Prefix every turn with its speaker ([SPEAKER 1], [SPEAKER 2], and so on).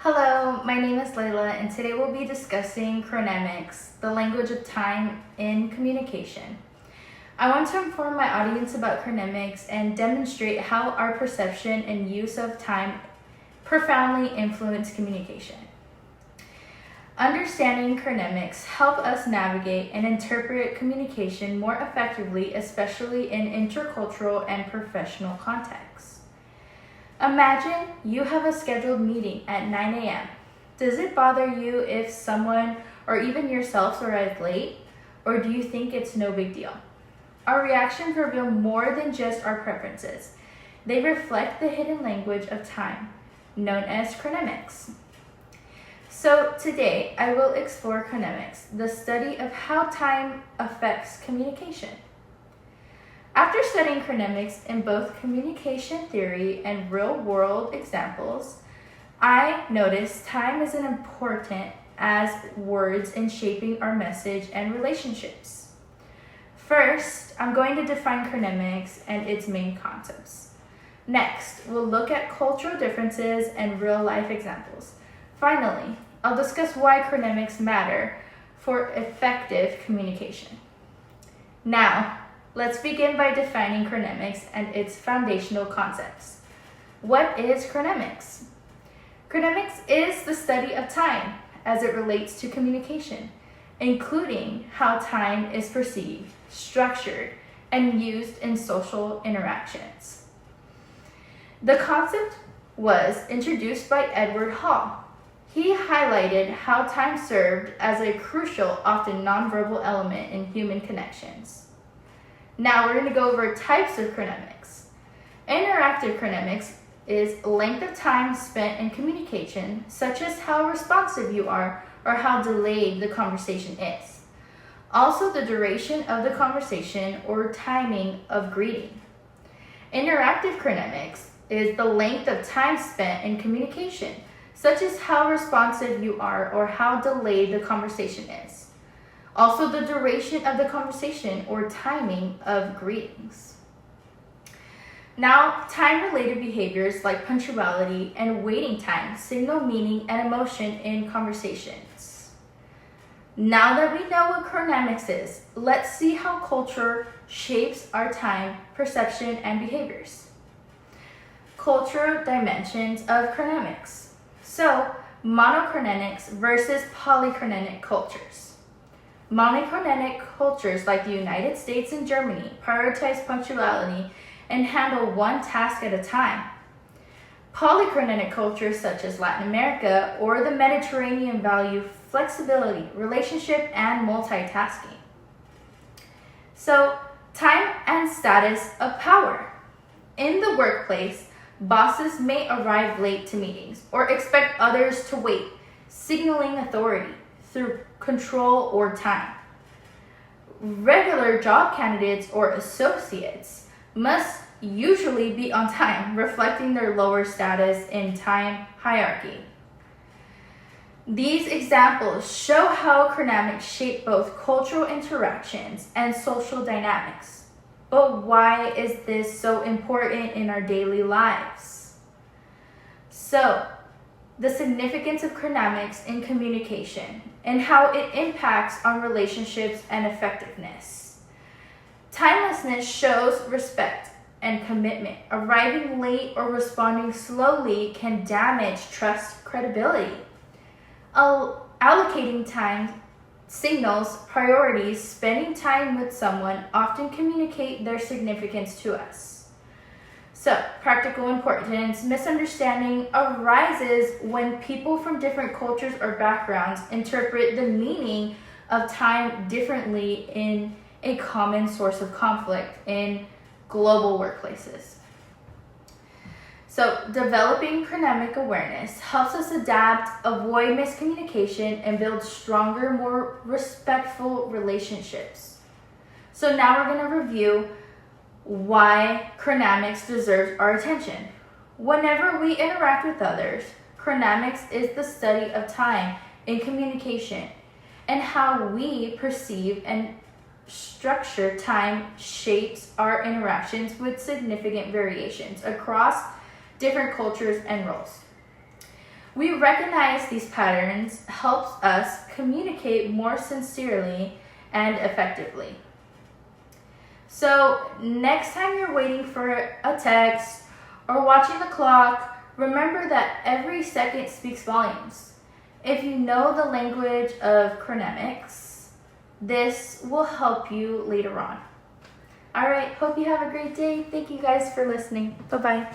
[SPEAKER 1] Hello, my name is Layla, and today we'll be discussing chronemics, the language of time in communication. I want to inform my audience about chronemics and demonstrate how our perception and use of time profoundly influence communication. Understanding chronemics help us navigate and interpret communication more effectively, especially in intercultural and professional contexts. Imagine you have a scheduled meeting at 9 a.m. Does it bother you if someone or even yourself arrives late, or do you think it's no big deal? Our reactions reveal more than just our preferences. They reflect the hidden language of time, known as chronemics. So today, I will explore chronemics, the study of how time affects communication. After studying chronemics in both communication theory and real-world examples, I noticed time is as important as words in shaping our message and relationships. First, I'm going to define chronemics and its main concepts. Next, we'll look at cultural differences and real-life examples. Finally, I'll discuss why chronemics matter for effective communication. Now, let's begin by defining chronemics and its foundational concepts. What is chronemics? Chronemics is the study of time as it relates to communication, including how time is perceived, structured, and used in social interactions. The concept was introduced by Edward Hall. He highlighted how time served as a crucial, often nonverbal element in human connections. Now we're going to go over types of chronemics. Interactive chronemics is length of time spent in communication, such as how responsive you are or how delayed the conversation is. Also, the duration of the conversation or timing of greeting. Interactive chronemics is the length of time spent in communication, such as how responsive you are or how delayed the conversation is. Also, the duration of the conversation or timing of greetings. Now, time-related behaviors like punctuality and waiting time signal meaning and emotion in conversations. Now that we know what chronemics is, let's see how culture shapes our time perception and behaviors. Cultural dimensions of chronemics. So, monochronemics versus polychronemic cultures. Monochronemic cultures like the United States and Germany prioritize punctuality and handle one task at a time. Polychronemic cultures such as Latin America or the Mediterranean value flexibility, relationship, and multitasking. So, time and status of power. In the workplace, bosses may arrive late to meetings or expect others to wait, signaling authority through control or time. Regular job candidates or associates must usually be on time, reflecting their lower status in time hierarchy. These examples show how chronemics shape both cultural interactions and social dynamics. But why is this so important in our daily lives? So, the significance of chronemics in communication and how it impacts on relationships and effectiveness. Timelessness shows respect and commitment. Arriving late or responding slowly can damage trust credibility. Allocating time signals priorities. Spending time with someone often communicate their significance to us. So, practical importance. Misunderstanding arises when people from different cultures or backgrounds interpret the meaning of time differently in a common source of conflict in global workplaces. So, developing chronemic awareness helps us adapt, avoid miscommunication, and build stronger, more respectful relationships. So now we're going to review why chronemics deserves our attention. Whenever we interact with others, chronemics is the study of time in communication, and how we perceive and structure time shapes our interactions with significant variations across different cultures and roles. We recognize these patterns helps us communicate more sincerely and effectively. So next time you're waiting for a text or watching the clock, remember that every second speaks volumes. If you know the language of chronemics, this will help you later on. All right, hope you have a great day. Thank you guys for listening. Bye-bye.